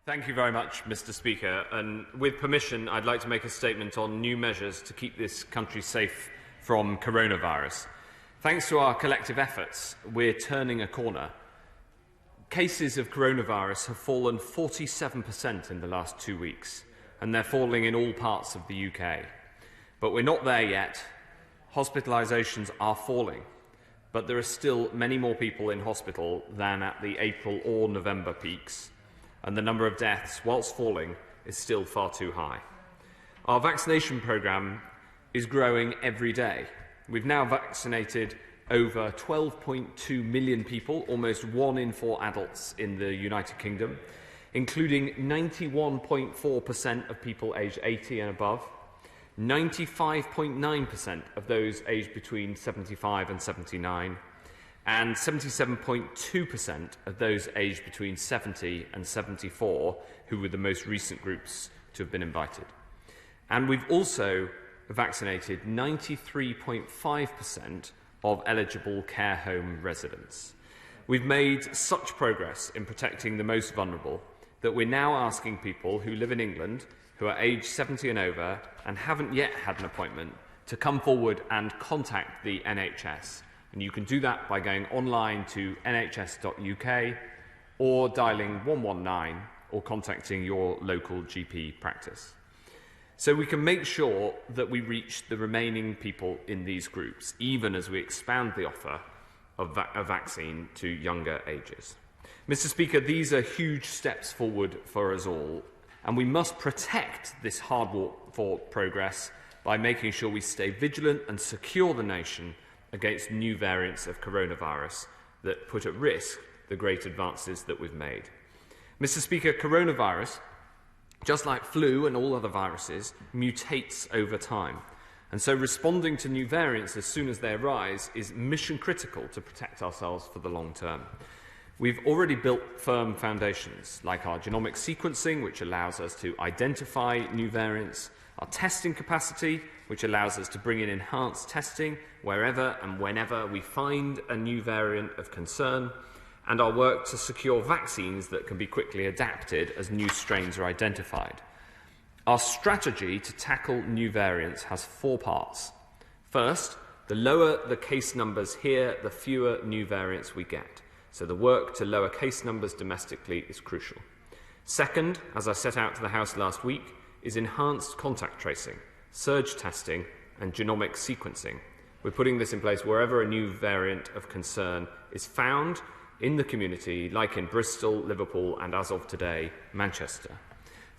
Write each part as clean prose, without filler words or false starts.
Thank you very much, Mr. Speaker. And with permission, I'd like to make a statement on new measures to keep this country safe from coronavirus. Thanks to our collective efforts, we're turning a corner. Cases of coronavirus have fallen 47% in the last 2 weeks, and they're falling in all parts of the UK. But we're not there yet. Hospitalisations are falling, but there are still many more people in hospital than at the April or November peaks, and the number of deaths, whilst falling, is still far too high. Our vaccination programme is growing every day. We've now vaccinated over 12.2 million people, almost 1 in 4 adults in the United Kingdom, including 91.4% of people aged 80 and above, 95.9% of those aged between 75 and 79, and 77.2% of those aged between 70 and 74, who were the most recent groups to have been invited. And we've also vaccinated 93.5% of eligible care home residents. We've made such progress in protecting the most vulnerable that we're now asking people who live in England, who are aged 70 and over and haven't yet had an appointment, to come forward and contact the NHS. And you can do that by going online to nhs.uk or dialing 119 or contacting your local GP practice. So we can make sure that we reach the remaining people in these groups, even as we expand the offer of a vaccine to younger ages. Mr. Speaker, these are huge steps forward for us all, and we must protect this hard-fought progress by making sure we stay vigilant and secure the nation against new variants of coronavirus that put at risk the great advances that we've made. Mr. Speaker, coronavirus, just like flu and all other viruses, mutates over time. And so responding to new variants as soon as they arise is mission critical to protect ourselves for the long term. We've already built firm foundations, like our genomic sequencing, which allows us to identify new variants, our testing capacity, which allows us to bring in enhanced testing wherever and whenever we find a new variant of concern, and our work to secure vaccines that can be quickly adapted as new strains are identified. Our strategy to tackle new variants has 4 parts. First, the lower the case numbers here, the fewer new variants we get. So the work to lower case numbers domestically is crucial. Second, as I set out to the House last week, is enhanced contact tracing, surge testing and genomic sequencing. We're putting this in place wherever a new variant of concern is found in the community, like in Bristol, Liverpool and, as of today, Manchester.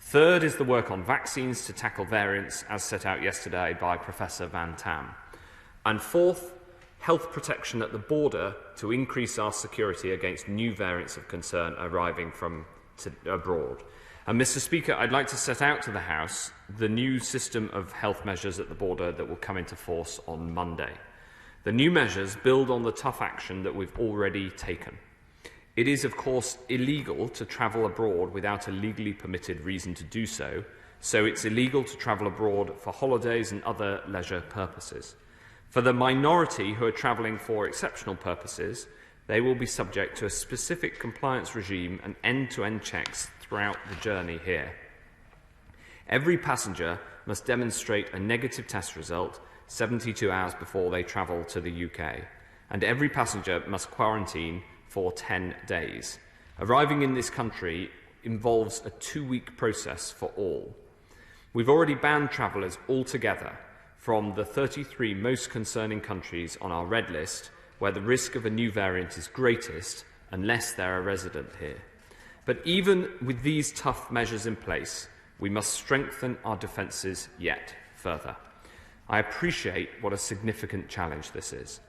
Third is the work on vaccines to tackle variants as set out yesterday by Professor Van Tam. And fourth, health protection at the border to increase our security against new variants of concern arriving from abroad. And Mr. Speaker, I'd like to set out to the House the new system of health measures at the border that will come into force on Monday. The new measures build on the tough action that we've already taken. It is, of course, illegal to travel abroad without a legally permitted reason to do so, so it's illegal to travel abroad for holidays and other leisure purposes. For the minority who are travelling for exceptional purposes, they will be subject to a specific compliance regime and end-to-end checks throughout the journey here. Every passenger must demonstrate a negative test result 72 hours before they travel to the UK, and every passenger must quarantine for 10 days. Arriving in this country involves a 2-week process for all. We've already banned travellers altogether from the 33 most concerning countries on our red list, where the risk of a new variant is greatest unless they're a resident here. But even with these tough measures in place, we must strengthen our defences yet further. I appreciate what a significant challenge this is.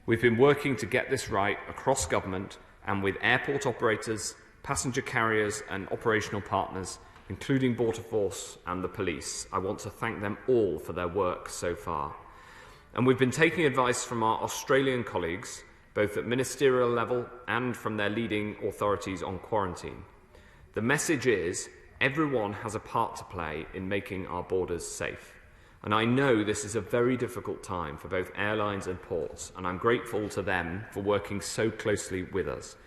We've been working to get this right across government and with airport operators, passenger carriers and operational partners, including Border Force and the police. I want to thank them all for their work so far. And we've been taking advice from our Australian colleagues, both at ministerial level and from their leading authorities on quarantine. The message is everyone has a part to play in making our borders safe. And I know this is a very difficult time for both airlines and ports, and I'm grateful to them for working so closely with us.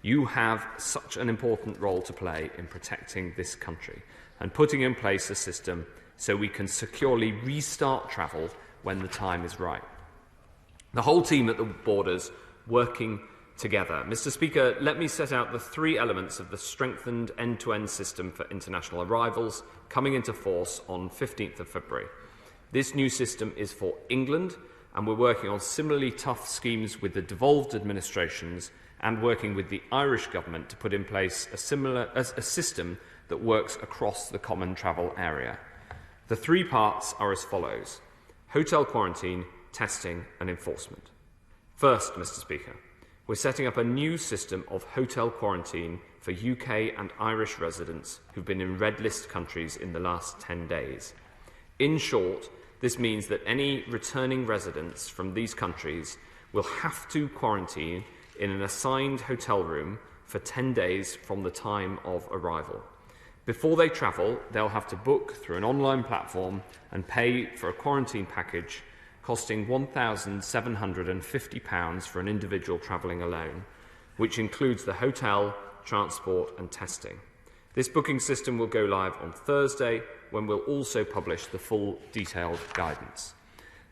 You have such an important role to play in protecting this country and putting in place a system so we can securely restart travel when the time is right. The whole team at the borders working together. Mr. Speaker, let me set out the three elements of the strengthened end-to-end system for international arrivals coming into force on 15th of February. This new system is for England, and we're working on similarly tough schemes with the devolved administrations and working with the Irish government to put in place a system that works across the common travel area. The three parts are as follows: hotel quarantine, testing and enforcement. First, Mr. Speaker, we're setting up a new system of hotel quarantine for UK and Irish residents who've been in red list countries in the last 10 days. In short, this means that any returning residents from these countries will have to quarantine in an assigned hotel room for 10 days from the time of arrival. Before they travel, they'll have to book through an online platform and pay for a quarantine package costing £1,750 for an individual travelling alone, which includes the hotel, transport and testing. This booking system will go live on Thursday, when we'll also publish the full detailed guidance.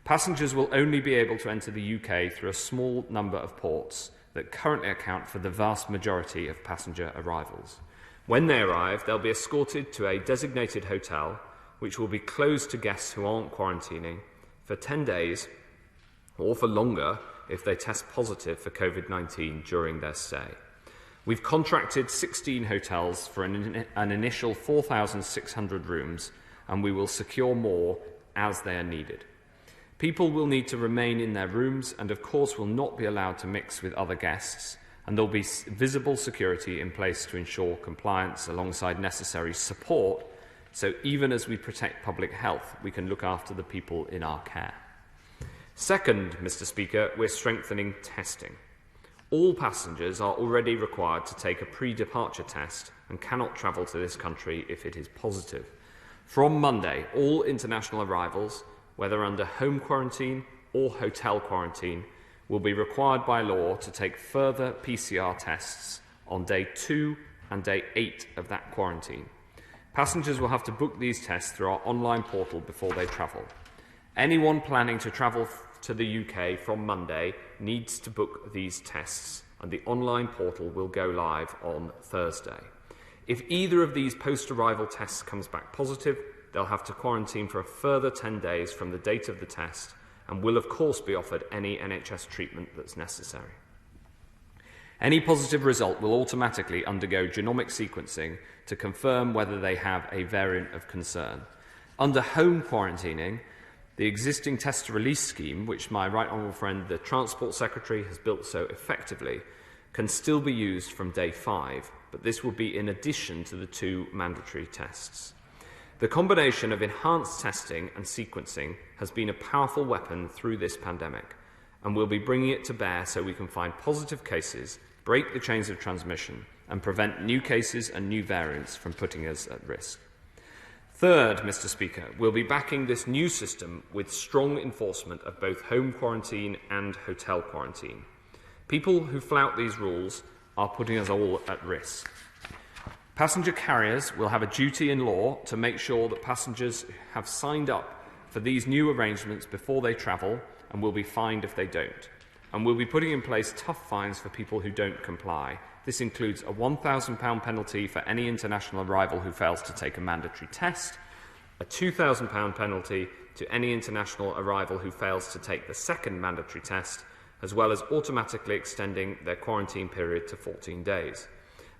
Passengers will only be able to enter the UK through a small number of ports that currently account for the vast majority of passenger arrivals. When they arrive, they'll be escorted to a designated hotel, which will be closed to guests who aren't quarantining, for 10 days or for longer if they test positive for Covid-19 during their stay. We've contracted 16 hotels for an initial 4,600 rooms, and we will secure more as they are needed. People will need to remain in their rooms and, of course, will not be allowed to mix with other guests, and there will be visible security in place to ensure compliance alongside necessary support, so even as we protect public health, we can look after the people in our care. Second, Mr. Speaker, we're strengthening testing. All passengers are already required to take a pre-departure test and cannot travel to this country if it is positive. From Monday, all international arrivals, whether under home quarantine or hotel quarantine, will be required by law to take further PCR tests on day 2 and day 8 of that quarantine. Passengers will have to book these tests through our online portal before they travel. Anyone planning to travel to the UK from Monday needs to book these tests, and the online portal will go live on Thursday. If either of these post-arrival tests comes back positive, they'll have to quarantine for a further 10 days from the date of the test and will of course be offered any NHS treatment that's necessary. Any positive result will automatically undergo genomic sequencing to confirm whether they have a variant of concern. Under home quarantining, the existing test-to-release scheme, which my right honourable friend, the Transport Secretary, has built so effectively, can still be used from day 5, but this will be in addition to the 2 mandatory tests. The combination of enhanced testing and sequencing has been a powerful weapon through this pandemic, and we'll be bringing it to bear so we can find positive cases, break the chains of transmission, and prevent new cases and new variants from putting us at risk. Third, Mr. Speaker, we'll be backing this new system with strong enforcement of both home quarantine and hotel quarantine. People who flout these rules are putting us all at risk. Passenger carriers will have a duty in law to make sure that passengers have signed up for these new arrangements before they travel and will be fined if they don't. And we'll be putting in place tough fines for people who don't comply. This includes a £1,000 penalty for any international arrival who fails to take a mandatory test, a £2,000 penalty to any international arrival who fails to take the second mandatory test, as well as automatically extending their quarantine period to 14 days,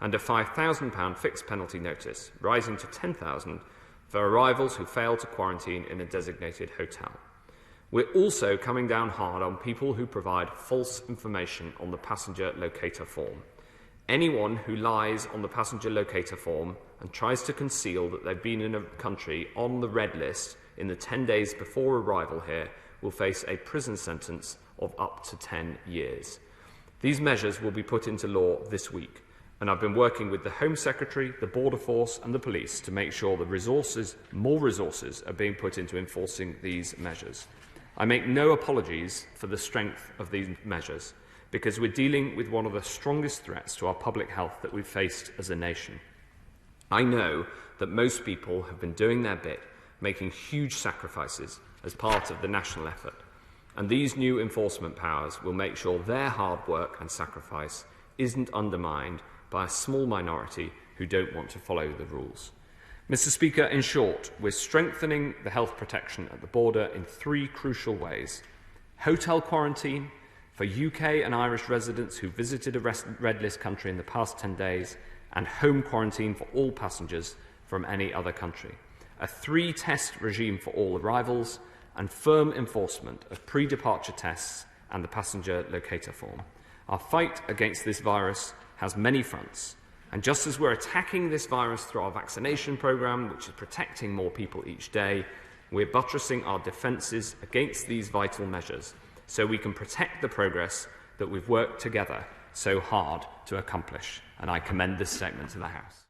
and a £5,000 fixed penalty notice, rising to £10,000 for arrivals who fail to quarantine in a designated hotel. We're also coming down hard on people who provide false information on the passenger locator form. Anyone who lies on the passenger locator form and tries to conceal that they've been in a country on the red list in the 10 days before arrival here will face a prison sentence of up to 10 years. These measures will be put into law this week, and I've been working with the Home Secretary, the Border Force and the police to make sure that more resources are being put into enforcing these measures. I make no apologies for the strength of these measures, because we're dealing with one of the strongest threats to our public health that we've faced as a nation. I know that most people have been doing their bit, making huge sacrifices as part of the national effort, and these new enforcement powers will make sure their hard work and sacrifice isn't undermined by a small minority who don't want to follow the rules. Mr. Speaker, in short, we're strengthening the health protection at the border in three crucial ways: hotel quarantine for UK and Irish residents who visited a red list country in the past 10 days, and home quarantine for all passengers from any other country, a 3-test regime for all arrivals, and firm enforcement of pre-departure tests and the passenger locator form. Our fight against this virus has many fronts, and just as we're attacking this virus through our vaccination programme, which is protecting more people each day, we're buttressing our defences against these vital measures so we can protect the progress that we've worked together so hard to accomplish. And I commend this statement to the House.